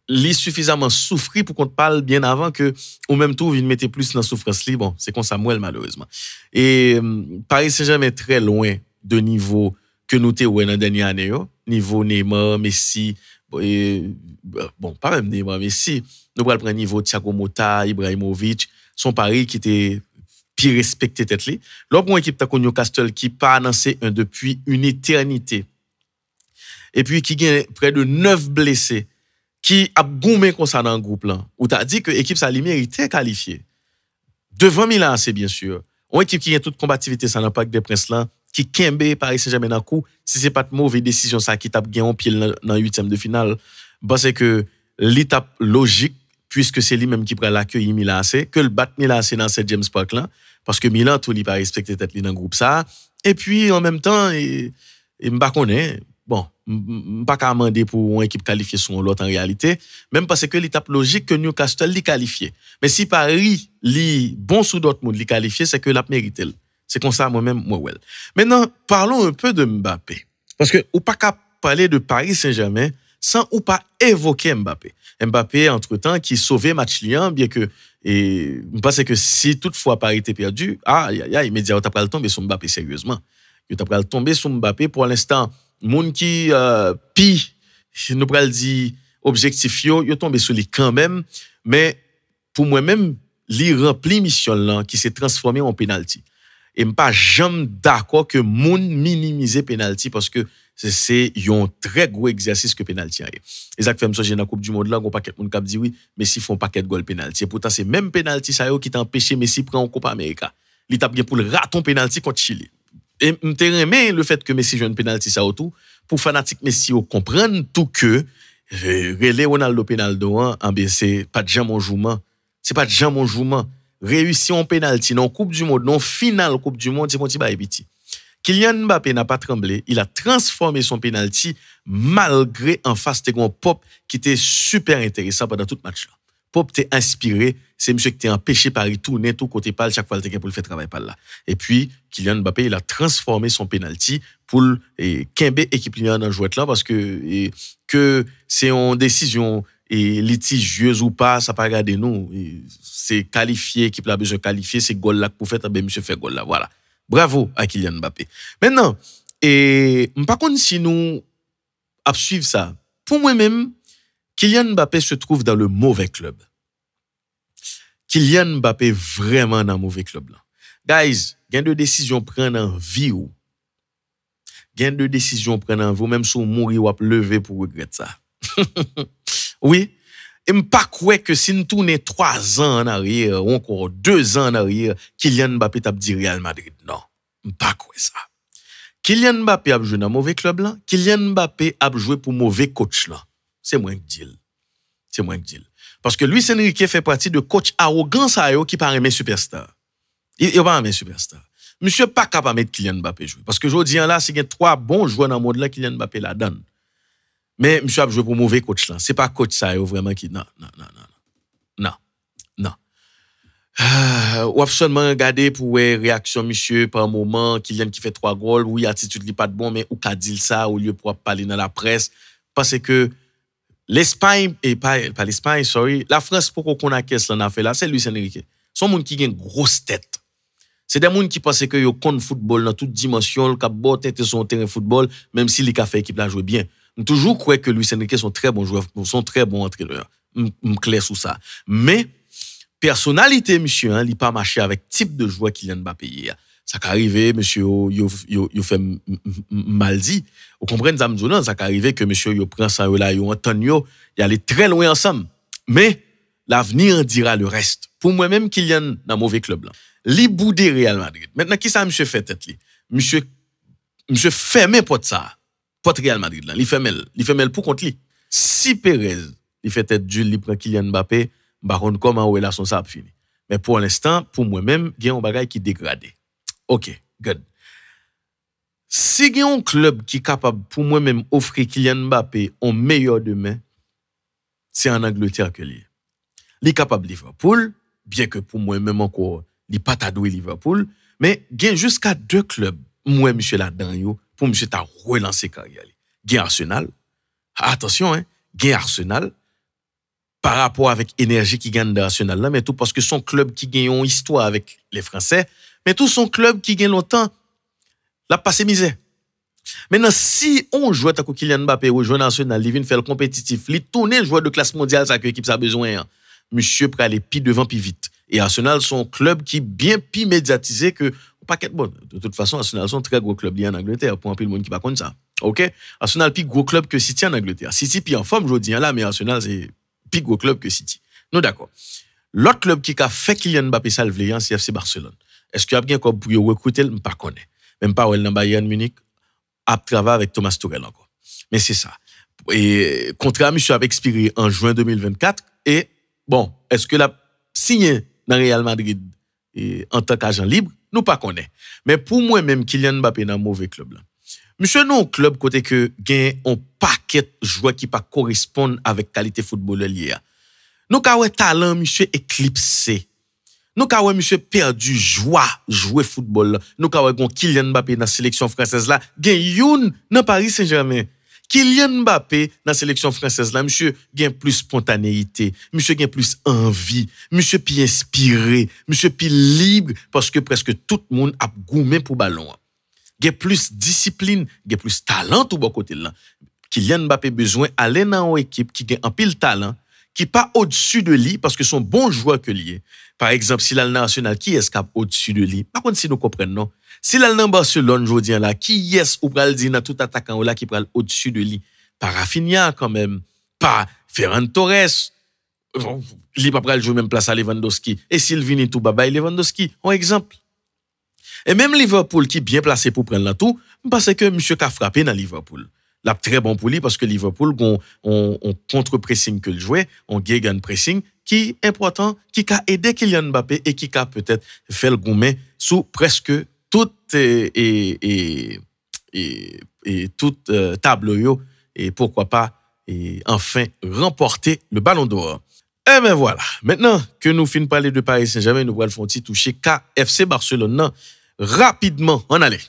il suffisamment souffri pour qu'on te parle bien avant que, ou même tout, il mettait plus dans la souffrance libre. Bon, c'est comme Samuel, malheureusement. Et Paris Saint-Germain est très loin de niveau que nous t'es dans la dernière année, niveau Neymar, Messi, bon, pas même Neymar, Messi, nous allons prendre niveau Thiago Motta, Ibrahimovic, son Paris qui était puis respecter tête li. L'autre équipe ta connu Newcastle qui pas annoncé un depuis une éternité. Et puis qui gagne près de 9 blessés qui a goumé comme ça dans le groupe là. Où t'as dit que l'équipe ça lui méritait qualifier. Devant Milan c'est bien sûr. Une équipe qui a toute combativité ça n'a pas que des princes là qui kembe Paris Saint-Germain dans coup si c'est pas de mauvaise décision ça qui tape gagné en pied dans 8e de finale parce que l'étape logique puisque c'est lui-même qui prend l'accueil Milan AC que le bat Milan AC dans cette James Park là parce que Milan tout li pas respecter tête li dans groupe ça et puis en même temps et m'pa connaît bon m'pa ka demander pour une équipe qualifiée sur l'autre en réalité même parce que l'étape logique que Newcastle li qualifié mais si Paris li bon sous Dortmund li qualifié c'est que l'a mérité c'est comme ça moi-même moi well maintenant parlons un peu de Mbappé parce que ou pas parler de Paris Saint-Germain sans ou pas évoquer Mbappé. Mbappé, entre-temps, qui sauvait match liant, bien que, et, je pense que si toutefois Paris était perdu, immédiatement, t'as pas le tomber sur Mbappé, sérieusement. T'as pas le tomber sur Mbappé, pour l'instant, moun qui, nous pral dit, objectif yo tombé sur lui quand même, mais, pour moi-même, li rempli mission là, qui s'est transformé en penalty. Et m'pas jamais d'accord que moun minimiser penalty parce que c'est un très gros exercice que penalty. Et ça fait même ça dans la Coupe du monde là, on paquet moun k'ap dit oui, Messi font paquet de goal penalty. Et pourtant c'est même penalty ça qui t'a empêché Messi prendre en Coupe América. Il t'a bien pour le raton penalty contre Chili. Et m'te remet le fait que Messi joue un penalty ça autour pour fanatique Messi au comprendre tout que relé Ronaldo penaldo en bien c'est pas de jamais jouement. C'est pas de jamais jouement. Réussir en penalty dans Coupe du monde, dans finale Coupe du monde, c'est mon petit bail petit. Kylian Mbappé n'a pas tremblé, il a transformé son penalty malgré en face de Pop qui était super intéressant pendant tout le match là. Pop t'est inspiré, c'est monsieur qui t'est empêché par retourner tout côté pal chaque fois pour le faire travail par là. Et puis Kylian Mbappé, il a transformé son penalty pour Kembe équipe dans jouet là parce que c'est une décision et litigieuse ou pas, ça pas regarder nous. C'est qualifié, équipe a besoin de qualifier, c'est goal là pour faire, ben monsieur fait goal là. Voilà. Bravo à Kylian Mbappé. Maintenant, par contre, si nous suivre ça, pour moi-même, Kylian Mbappé se trouve dans le mauvais club. Kylian Mbappé vraiment dans le mauvais club là. Guys, gain de décision prendre en vie ou. Gain de décision prendre en vie, même si vous mourir ou lever pour regretter ça. Oui, et m'pas croire que si nous tournons 3 ans en arrière ou encore 2 ans en arrière, Kylian Mbappé t'a dit Real Madrid. Non, m'pas croire ça. Kylian Mbappé a joué dans mauvais club là, Kylian Mbappé a joué pour mauvais coach là. C'est moins que deal. C'est moins que deal. Parce que Luis Enrique fait partie de coach arrogant ça qui paraît mes superstar. Il pas un superstar. Monsieur pas capable de mettre Kylian Mbappé jouer parce que jodi là, c'est qu'il y a 3 bons joueurs dans le monde là Kylian Mbappé la donne. Mais monsieur a joué pour mauvais coach là. C'est pas coach ça vraiment qui non. Ou seulement regarder pour réaction monsieur par moment Kylian qui fait 3 goals, oui attitude li pas de bon mais ou ka dit ça au lieu pour parler dans la presse parce que l'Espagne et pas l'Espagne sorry, la France pour qu'on a qu'est-ce là fait là, c'est Luis Enrique. Son monde qui gagne grosse tête. C'est des monde qui pensent que yo connaissent football dans toute dimension, le cap botte son terrain football même si les ka fait équipe là jouer bien. Toujours croire que Luis Enrique sont très bons joueurs, sont très bons entraîneurs. Clair sur ça. Mais personnalité monsieur il pas marché avec type de joueur Kylian Mbappé. Ça qu'arrivé monsieur yo fait mal dit. Vous comprenez ça me ça qu'arrivé que monsieur yo prend ça là yo entend yo, y aller très loin ensemble. Mais l'avenir dira le reste. Pour moi même Kylian dans mauvais club là. Li boudé Real Madrid. Maintenant qui ça monsieur fait tête li? Monsieur fermé porte ça. Porte Real Madrid là, il fait mal pour contre lui. Si Perez, il fait tête dure, il prend Kylian Mbappé, baron comment relation ça a fini. Mais pour l'instant, pour moi-même, il y a un bagage qui dégradé. OK, good. Si il y a un club qui est capable pour moi-même offrir Kylian Mbappé en meilleur demain, c'est en Angleterre que lui. Il est capable Liverpool, bien que pour moi-même encore, il n'est pas tadoué Liverpool, mais il y a jusqu'à 2 clubs, moi monsieur là-dedans yo, pour monsieur ta relancer carrière. Gain Arsenal. Attention gain Arsenal par rapport avec énergie qui gagne d'Arsenal là mais tout parce que son club qui gagne une histoire avec les Français, mais tout son club qui gagne longtemps la passé misère. Maintenant si on joue à Kylian Mbappé ou joueur national, il vient faire le compétitif, il tourner joueur de classe mondiale ça que l'équipe ça besoin. Monsieur pour aller pi devant pi vite. Et Arsenal son club qui bien pi médiatisé que paquet bon de toute façon Arsenal sont très gros club en Angleterre pour un peu le monde qui pas connaît ça. OK, Arsenal plus gros club que City en Angleterre. City puis en forme jodi là mais Arsenal c'est plus gros club que City. Nous d'accord. L'autre club qui a fait Kylian Mbappé salver c'est FC Barcelone. Est-ce qu'il y a bien comme pour recruter le pas connaît. Même pas dans Bayern Munich a travaillé avec Thomas Tuchel encore. Mais c'est ça. Et contrat monsieur a expiré en juin 2024 et bon, est-ce que l'a signé dans Real Madrid en tant qu'agent libre? Nous pas connaît. Mais pour moi même Kylian Mbappé dans un mauvais club là. Monsieur non club côté que gagne un paquet joueurs qui pas correspondent avec qualité footballeur lié. Nous ka ouais talent monsieur éclipsé. Nous ka ouais monsieur perdu joie jouer football. Nous ka ouais Kylian Mbappé dans sélection française là, gagne youn dans Paris Saint-Germain Kylian Mbappé dans la sélection française là, monsieur gagne plus spontanéité, monsieur gagne plus envie, monsieur plus inspiré, monsieur plus libre parce que presque tout le monde a goumé pour ballon. Gagne plus discipline, gagne plus talent tout bon côté là. Kylian Mbappé besoin aller dans une équipe qui gagne un pile talent, qui pas au-dessus de lui parce que son bon joueur que lui. Par exemple, si l'Al National qui est au-dessus de lui. Par contre si nous comprenons non. Si l'Al dans Barcelone jodi là qui est ou pral dire dans tout attaquant là qui pral au-dessus de lui. Pas Rafinha quand même, pas Ferran Torres. Li pas pral jouer même place à Lewandowski et s'il vient tout babay Lewandowski, un exemple. Et même Liverpool qui bien placé pour prendre la tout, parce que monsieur ka frappé dans Liverpool. Là très bon pour lui parce que Liverpool on contre-pressing que le jouait, on gegen pressing qui est important, qui a aidé Kylian Mbappé et qui a peut-être fait le gourmet sous presque toute toute table et pourquoi pas et enfin remporter le ballon d'or. Et ben voilà, maintenant que nous finissons de parler de Paris Saint-Germain, nous allons faire toucher KFC Barcelone. Rapidement, on allait.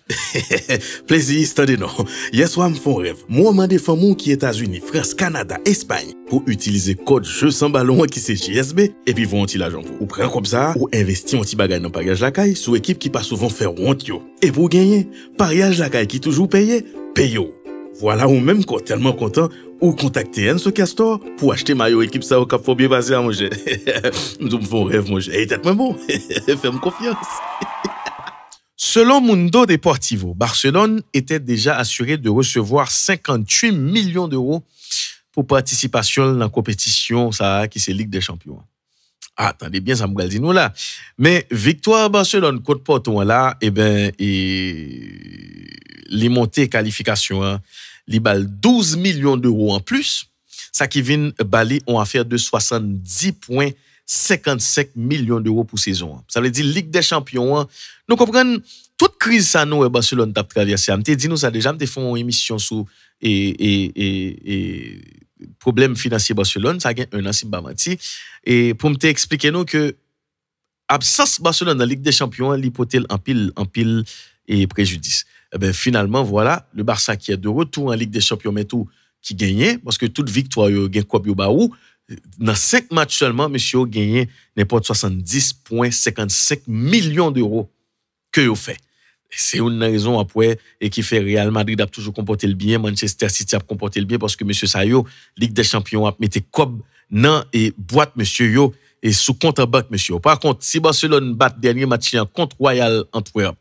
Plaisir, attendez non. Hier soir, me font rêve. Moi, m'a des femmes qui États-Unis, France, Canada, Espagne, pour utiliser code jeu sans ballon qui c'est JSB, et puis vont l'argent pour. Ou prendre comme ça, ou investir un petit bagage dans pariage la caille, sous équipe qui pas souvent faire honte yo. Et pour gagner, pariage la caille qui toujours paye yo. Voilà, ou même quand tellement content, ou contacter Enzo Castor pour acheter maillot équipe ça au cap faut bien passer à manger. Nous me font rêve, manger. Et tête bon. Fais-moi confiance. Selon Mundo Deportivo, Barcelone était déjà assuré de recevoir 58 millions d'euros pour participation dans la compétition ça qui c'est Ligue des Champions. Ah, attendez bien ça me dit nous là. Mais victoire Barcelone contre Porto là les montées qualification li bal 12 millions d'euros en plus. Ça qui vient bali on affaire de 70,55 millions d'euros pour saison. Ça veut dire Ligue des Champions. Nous comprenons toute crise ça nous Barcelone t'a traversé. Me dit nous ça déjà me font une émission sur et problème financier Barcelone, ça gagne un an si m'pa menti et pour me expliquer nous que absence Barcelone dans Ligue des Champions l'hypothèse en pile et préjudice. Eh ben finalement voilà, le Barça qui est de retour en Ligue des Champions mais tout qui gagnait parce que toute victoire yo gagne coupe yo ba ou dans 5 matchs seulement monsieur gagné n'importe 70,55 millions d'euros que yo fait. C'est une raison après et qui fait Real Madrid a toujours comporté le bien, Manchester City a comporté le bien parce que monsieur Sayo Ligue des Champions a metté cob dans et boîte monsieur yo et sous compte en banque monsieur. Par contre, si Barcelone bat dernier match contre Royal Antwerp,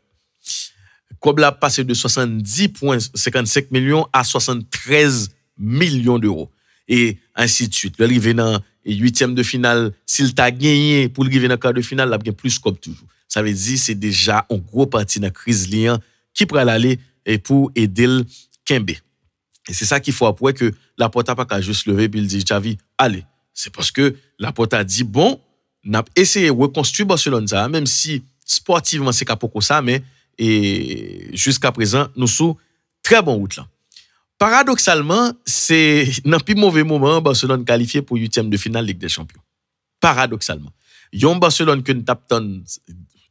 cob la passé de 70,55 millions à 73 millions d'euros et ainsi de suite. Le arrivé dans 8e de finale, s'il t'a gagné pour le arriver dans quart de finale, il a bien plus cob toujours. Ça veut dire c'est déjà un gros parti dans la crise liant qui pourrait aller et pour aider le Kembe. Et c'est ça qu'il faut après que la porte a pas juste lever puis il dit Xavi, allez. C'est parce que la porte a dit bon, n'a essayé de reconstruire Barcelone ça même si sportivement c'est capoko ça mais et jusqu'à présent nous sous très bon route là. Paradoxalement, c'est dans plus mauvais moment Barcelone qualifié pour 8e de finale Ligue des Champions. Paradoxalement. Yon Barcelone que nous tapons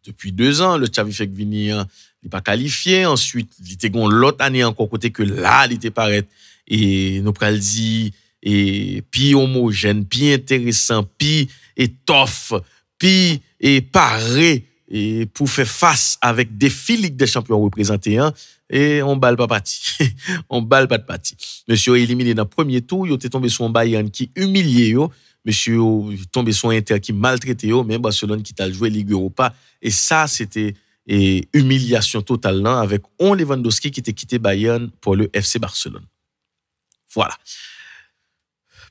depuis 2 ans, le Xavi fait venir, il n'est pas qualifié. Ensuite, il était l'autre année encore côté que là, il était paraît. Et nous pral dit, et puis homogène, puis intéressant, puis étoffe, puis et paré, et pour faire face avec des Ligue des Champions représentés, et on balle pas parti. On balle pas de parti. Monsieur éliminé dans le premier tour, il était tombé sur un Bayern qui humilié yo. Monsieur tombé sur Inter qui maltraité yo, mais Barcelone qui t'a joué Ligue Europa et ça c'était humiliation totale là avec Lewandowski qui était quitté Bayern pour le FC Barcelone. Voilà.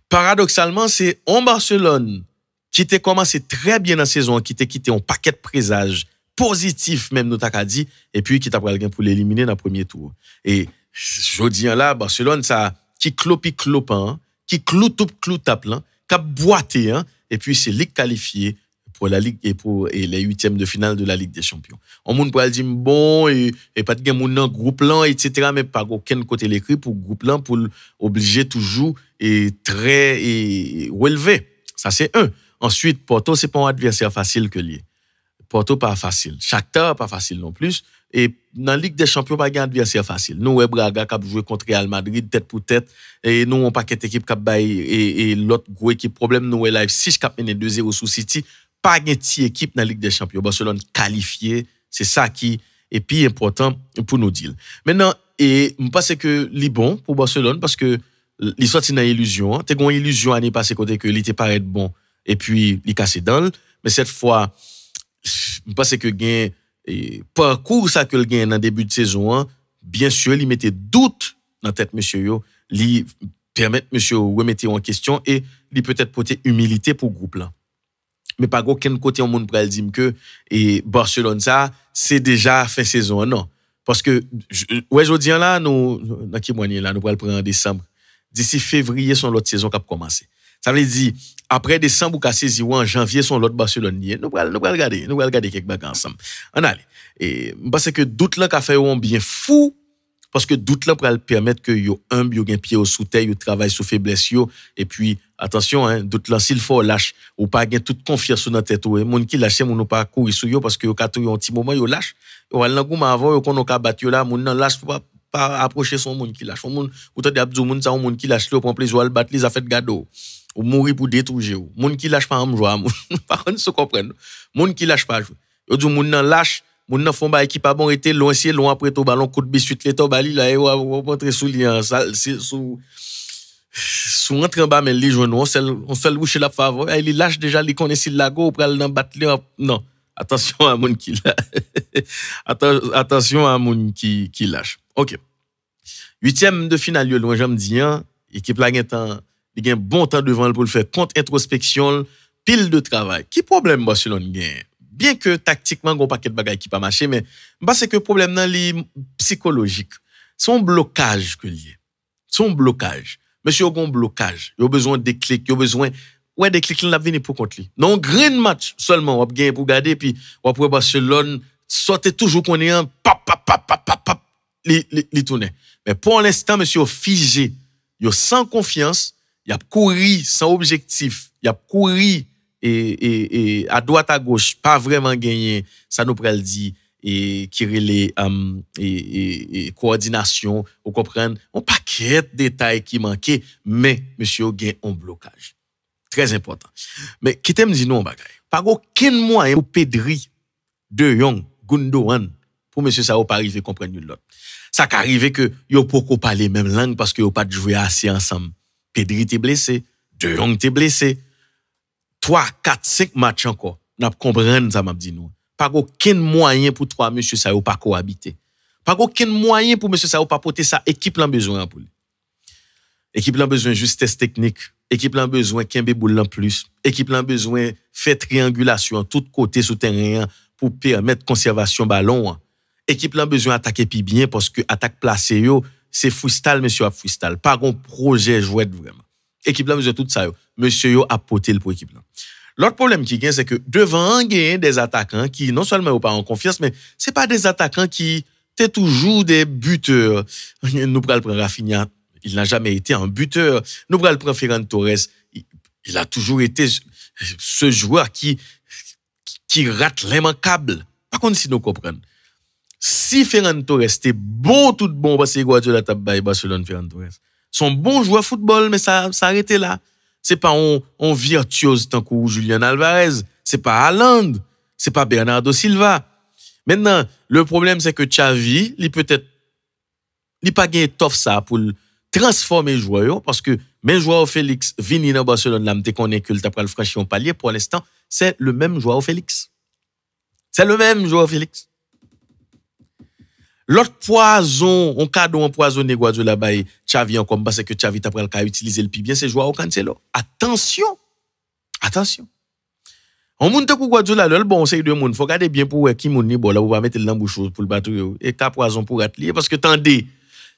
Paradoxalement, c'est Barcelone qui était commencé très bien dans la saison, qui était quitté un paquet de présages positifs même nous t'a dit et puis qui t'a pris pour l'éliminer dans le premier tour. Et jodi là Barcelone ça qui clopi clopin, qui clou tape là cap boité et puis c'est ligue qualifiée pour la ligue et pour les 8e de finale de la Ligue des Champions. On moun pour dire bon et pas de moun dans groupe là etc. mais pas aucun côté l'écrit pour groupe là pour obliger toujours et très relevé. Ça c'est un. Ensuite Porto c'est pas un adversaire facile que lié. Porto pas facile. Shakhtar pas facile non plus. et dans Ligue des Champions pas un adversaire facile. Nous Braga qui a joué contre Real Madrid tête pour tête et nous on paquet équipe qui a et l'autre gros équipe problème nous Leipzig qui a mené 2-0 sous City, pas une petite équipe dans Ligue des Champions. Barcelone qualifié, c'est ça qui est plus important pour nous dire. Maintenant et je pense que c'est bon pour Barcelone parce que il sorti dans illusion, t'es une illusion année passée côté que il était pas être bon et puis il cassé dans mais cette fois je pense que gain parcours ça que le gain dans début de saison bien sûr il mettait doute dans tête monsieur yo li permettre monsieur remettre en question et il peut-être porter humilité pour groupe là mais pas aucun côté on monde pral dire que et Barcelone ça c'est déjà fin saison non parce que ouais jodi là nous dans qui mois là nous pral prendre en décembre d'ici février son l'autre saison qui a commencé ça veut dire après décembre ou saisi ou en janvier son l'autre Barcelone nous pral regarder quelques bagages ensemble on allez et parce que doute là qu'a fait on bien fou parce que doute là pral permettre que yo humble yo gen pied au sous terre yo travaille sous faiblesse yo et puis attention hein doute là s'il faut lâche ou pas gen toute confiance dans tête ou monde qui lâche moun pas courir sur yo parce que yo ka tou un petit moment yo lâche yo al nan gouma avant yo kono ka battre yo là moun nan lâche pas approcher son monde qui lâche son monde ou t'as abdou monde ça monde qui lâche le prend plaisir al battre les a fait gado ou mourir pour détruire ou monde qui lâche pas en jouer par contre se comprendre monde qui lâche pas jouer yo dit monde nan lâche moun nan font ba équipe pas bon était loin c'est loin après ton ballon coup de biscuit les to bali là et rentrer sous lien sous entrer en bas mais les journaux on seul roucher la faveur il lâche déjà il connaît s'il la go pral dans battre non attention à moun qui attention à moun qui lâche OK 8e de finale loin j'aime dire équipe là il a un bon temps devant pour le faire contre introspection pile de travail qui problème Barcelone gagne bien que tactiquement gon paquet de bagaille qui pas marcher mais parce que problème nan li psychologique son blocage que lié son blocage monsieur gon blocage il a besoin de déclic il a besoin ouais déclic là venir pour contre lui non grand match seulement on va gagner pour garder puis on pour Barcelone sortait toujours qu'on est un pap li tourner mais pour l'instant monsieur figé il sans confiance il a couru sans objectif il a couru et à droite à gauche pas vraiment gagné ça nous pral dit et qui relait et coordination vous comprenez on paquet de détails qui manquaient mais monsieur gain un blocage très important mais qui t'aime dit non bagay pas aucun moyen pour Pedri De Jong Gundogan pour monsieur ça pas arriver comprendre l'autre ça qu'arrive que yo poko parler même langue parce que yo pas jouer assez ensemble Pedri t'es blessé De Jong t'es blessé 3 4 5 matchs encore n'a comprendre ça m'a dit nous pas aucun moyen pour toi monsieur ça ou pas cohabiter pas aucun moyen pour monsieur ça ou pas porter ça équipe l'en besoin pour lui équipe l'en besoin justesse technique équipe l'en besoin kembe boule en plus équipe l'en besoin faire triangulation tout côté sous terrain pour permettre conservation ballon équipe l'en besoin attaquer puis bien parce que attaque placée yo c'est freestyle monsieur a freestyle pas un projet jouet vraiment équipe là besoin tout ça yo monsieur yo a porter le pour équipe là l'autre problème qui gagne c'est que devant gagne des attaquants qui non seulement ont pas en confiance mais c'est pas des attaquants qui t'es toujours des buteurs nous pral prendre Rafinha il n'a jamais été un buteur nous pral prendre Ferran Torres il a toujours été ce joueur qui rate l'immanquable par contre si nous comprenons si Ferran Torres était bon tout bon parce que Guardiola t'a bail Barcelone Ferran Torres son bon joueur football mais ça arrêté là c'est pas on virtuose tant que Julian Alvarez c'est pas Haaland c'est pas Bernardo Silva maintenant le problème c'est que Xavi il peut-être il pas gagné tof ça pour transformer joueur parce que même joueur Félix vini dans Barcelone là m'te connaît que il t'a pral franchir un palier pour l'instant c'est le même joueur Félix l'autre poison on cadeau empoisonné Guardiola bail Xavi encore parce que Xavi t'a pral ka utiliser le plus bien c'est joueur au Cancelo attention on monte ku Guardiola le bon c'est de monde faut regarder bien pour qui moun ni bon là ou pas mettre dans bouche pour le battre et ka poison pour atelier parce que tendez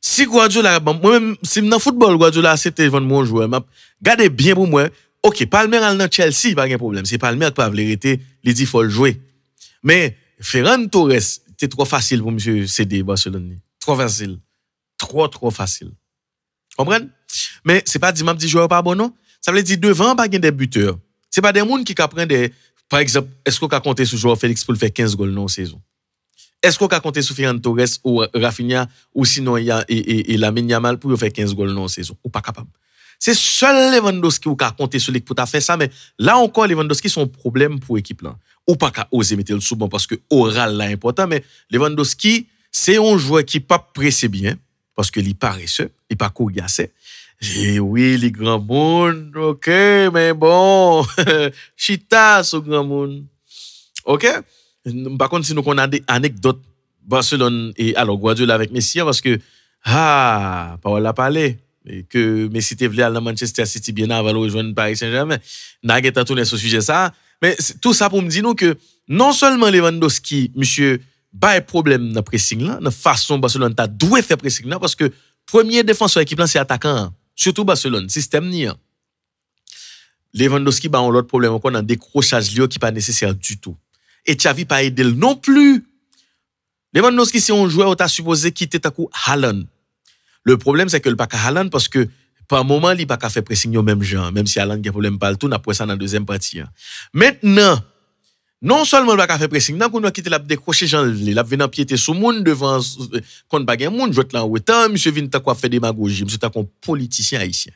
si Guardiola moi même si dans football Guardiola c'était vendre mon joueur regardez bien pour moi OK Palmer al dans Chelsea pas de problème c'est Palmer qui pas vérité il dit faut le jouer mais Ferran Torres c'est trop facile pour monsieur céder Barcelone trop facile trop facile comprenez mais c'est pas dit m'a dit joueur pas bon non ça veut dire devant pas des buteurs c'est pas des monde qui prend des par exemple est-ce qu'on a compté sur joueur Félix pour le faire 15 goals non saison Est-ce qu'on peut compter sur Ferran Torres ou Rafinha ou sinon il y a et Lamine Yamal pour faire 15 goals dans la saison ou pas capable. C'est seul Lewandowski qui peut compter sur lui pour faire ça mais là encore Lewandowski son problème pour l'équipe là. Ou pas qu'à oser mettre le sous bon parce que oral là important mais Lewandowski c'est un joueur qui pas pressé bien parce que il paresseux, il pas courir assez. Et oui, les grands monde, OK, mais bon, chita ce grand monde. OK? Par contre, si nous on a des anecdotes Barcelone et alors Guardiola avec Messi parce que Paul a parlé et que Messi était venu à Manchester City bien avant de rejoindre Paris Saint-Germain. N'a pas tourné sur ce sujet ça, mais tout ça pour me dire nous que non seulement Lewandowski, monsieur, pas de problème dans pressing là, dans façon Barcelone t'a doué faire pressing là parce que premier défenseur équipe là c'est attaquant, surtout Barcelone, système ni. Lewandowski ba on l'autre problème encore dans décrochage qui pas nécessaire du tout. Et Xavi pas aidé non plus. Lewandowski c'est un joueur t'a supposé quitter ta coup Haaland. Le problème c'est que le pas Haaland parce que par moment il pas qu'à faire pressing au même genre même si Haaland a problème pas le tout après ça dans deuxième partie. Maintenant non seulement il pas qu'à faire pressing non qu'on doit quitter la décrocher Jean la venir piéter sous monde devant contre pas gain monde jouer là en temps monsieur vient ta quoi faire démagogie monsieur ta comme politicien haïtien.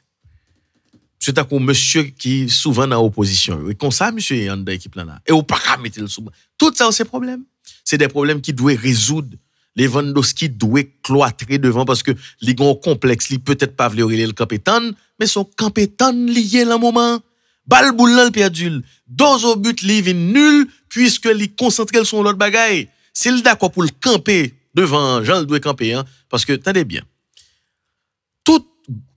C'est un monsieur qui souvent dans opposition et comme ça monsieur est dans l'équipe là et ou pas qu'à mettre le sous tout ça c'est problème c'est des problèmes qui doivent résoudre Lewandowski doit cloîtrer devant parce que les gars complexe li peut-être pas vouloir le compétent mais son compétent lié là moment balle boule là le perdu dos au but li vient nul puisque li concentré sur l'autre bagaille s'il d'accord pour le camper devant Jean doit camper hein parce que attendez bien tout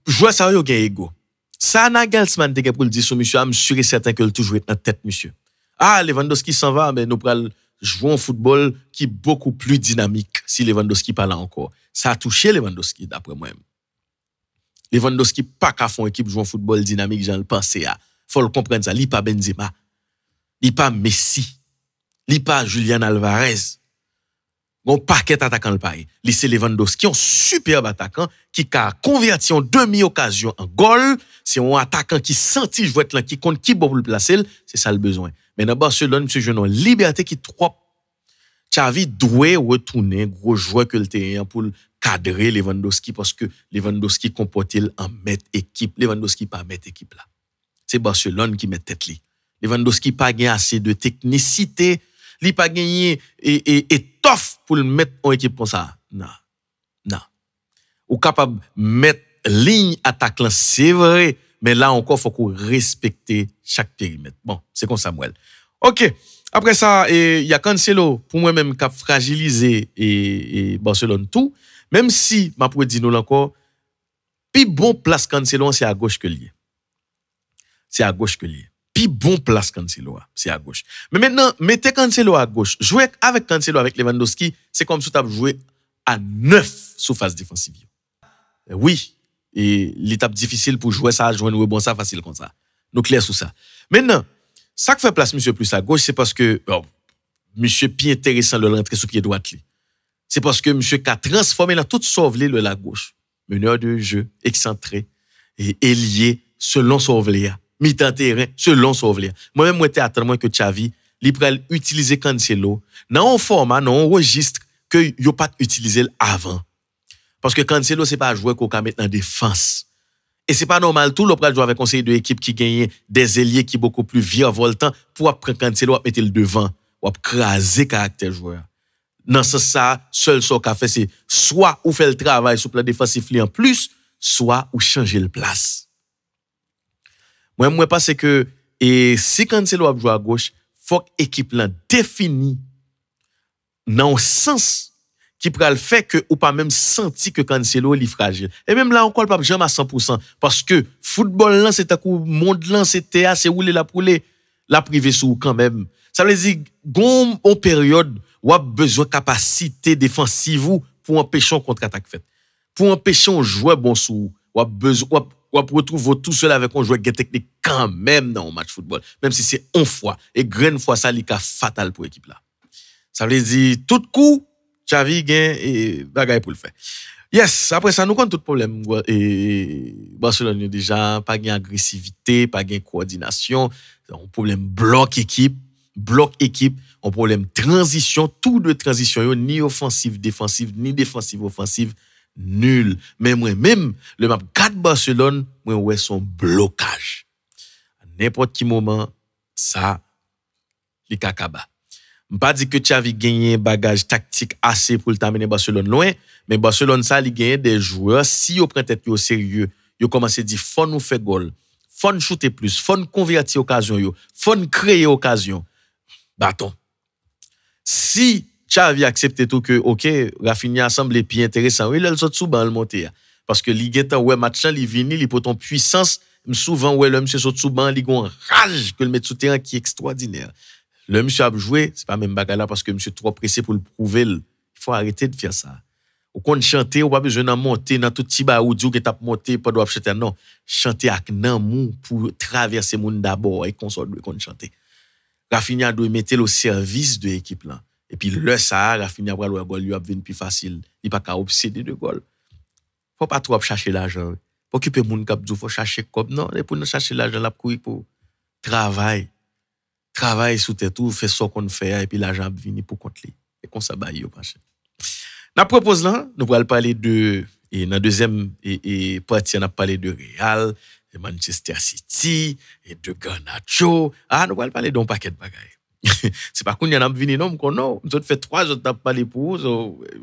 joueur ça yo gagne ego ça Nagelsmann te pour le dire sur monsieur am sûr et certain que le toujours être en tête monsieur Lewandowski s'en va mais nous pral jouer un football qui est beaucoup plus dynamique si Lewandowski pas là encore ça a touché Lewandowski d'après moi même Lewandowski pas qu'à fond équipe jouer un football dynamique j'en le penser faut le comprendre ça li pas Benzema li pas Messi li pas Julian Alvarez bon paquet attaquant le pays li c'est Lewandowski un superbe attaquant qui a converti en demi-occasion en goal c'est un attaquant qui senti jouer là qui compte qui bon pour le placer c'est ça le besoin mais dans Barcelone monsieur jeune liberté qui trop Xavi doit retourner gros joueur que le terrain pour cadrer Lewandowski parce que Lewandowski comporte en mettre équipe Lewandowski pas mettre équipe là c'est Barcelone qui met tête li Lewandowski pas gagné assez de technicité li pas gagné et étoffe pour le mettre en équipe comme ça non ou capable mettre ligne attaque là c'est vrai mais là encore faut qu'on respecte chaque périmètre bon c'est comme Samuel OK après ça il y a Cancelo pour moi même qui a fragilisé et Barcelone tout même si m'a pour dire nous encore puis bon place Cancelo c'est à gauche que lié c'est à gauche que lié puis bon place Cancelo c'est à gauche mais maintenant mettez Cancelo à gauche jouer avec Cancelo avec Lewandowski c'est comme si tu as joué à 9 sous phase défensive oui et l'étape difficile pour jouer ça joindre bon ça facile comme ça nous clair sur ça maintenant ça qui fait place monsieur plus à gauche c'est parce que monsieur pied intéressant le rentrer sous pied droit c'est parce que monsieur a transformé dans toute sauvelé le la gauche meneur de jeu excentré et ailier selon sauvelé mi-temps terrain selon sauvelé moi-même moi attendre que Xavi li pral utiliser Cancelo dans un format dans un registre que yo pas utiliser avant parce que Cancelo c'est pas joueur qu'on peut mettre en défense et c'est pas normal tout le pral jouer avec conseiller de équipe qui gagne des ailiers qui beaucoup plus virevoltants pour prendre Cancelo mettre le devant ou craser caractère joueur dans ça seul ce qu'a fait c'est soit ou fait le travail sur le plan défensif en plus soit ou changer le place moi pense que et si Cancelo a joué à gauche faut que équipe là défini dans un sens qui pral fait que ou pas même senti que Cancelo est fragile et même là encore pas jamais à 100% parce que football là c'est un coup monde là c'était assez rouler la privé sous quand même ça veut dire gon en période ou a besoin capacité défensive pour empêcher un contre-attaque fait pour empêcher un joueur bon sous ou a besoin ou retrouver tout seul avec un joueur qui technique quand même dans un match football même si c'est une fois et graine fois ça li ka fatal pour équipe là ça veut dire tout coup Xavi gain et bagaille pour le faire yes après ça nous compte tout problème et Barcelone déjà pas gain agressivité pas gain coordination un problème bloc équipe bloc équipe, un problème transition, tout de transition, yo, ni offensive, défensive, ni défensive, offensive, nul. Mais moi-même, le map 4 Barcelone, moi, ouais, son blocage. À n'importe quel moment, ça, les kakaba. M'pas dit que Xavi gagné un bagage tactique assez pour le terminer Barcelone loin, mais Barcelone ça il gagne des joueurs si yo prend tête au sérieux, yo commencé dire faut nous faire goal, faut nous shooter plus, faut nous convertir occasion yo, faut nous créer occasion. Bâton. Si Xavi accepte tout que OK, Rafinha semble plus intéressant, il sort sous ban le monter parce que li getan ouais match là, li vini, li pour ton puissance, souvent ouais le monsieur sort sous ban, li gon rage que le mettre sous terrain qui est extraordinaire. Le monsieur a joué, c'est pas même bagarre là parce que monsieur trop pressé pour le prouver. Il faut arrêter de faire ça. Ou qu'on chanter, ou pas besoin de monter dans tout petit baoudou que t'as monté pas doit chanter non, chanter avec nan mou pour traverser monde d'abord et qu'on soit qu'on chanter. Rafinha doit mettre au service de l'équipe là. Et puis le ça Rafinha va le goal lui a venir plus facile. Il pas qu'à obséder de goal. Faut pas trop chercher l'argent. Faut occuper monde cap dou, faut chercher comme non, et pour nous chercher l'argent là courir pour travail sous tête tout fait ce qu'on fait et puis l'argent vient pour compte li et comme ça ba yo pas cher. N'a propose là nous allons parler de et dans deuxième et partie on a parlé de Real, de Manchester City et de Garnacho. Nous allons parler d'un paquet de bagages. C'est pas qu'on y en a venu non qu'on non, nous fait 3 autres t'as parlé pour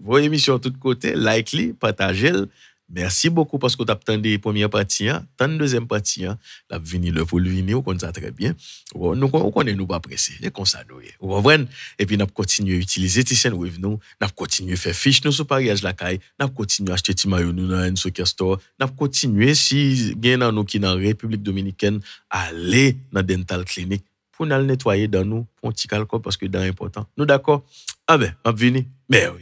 vos émissions de tous côtés, like-les, partagez-les. Merci beaucoup parce que tu as attendu la première partie, tant la deuxième partie, la venir le pour le venir, on connaît ça très bien. Nous connaît nous pas pressé, c'est comme ça nous. Vous comprenez? Et puis nous continuer à utiliser Tisenwave nous, nous continuer à faire fiche nous sur pariage la caille, nous continuer à acheter ti maillot nous dans un soccer store, nous continuer si gain dans nous qui dans République Dominicaine aller dans dental clinic pour nous nettoyer dans nous pour petit calcul parce que c'est important. Nous d'accord? Ah ben, on venir. Mais oui.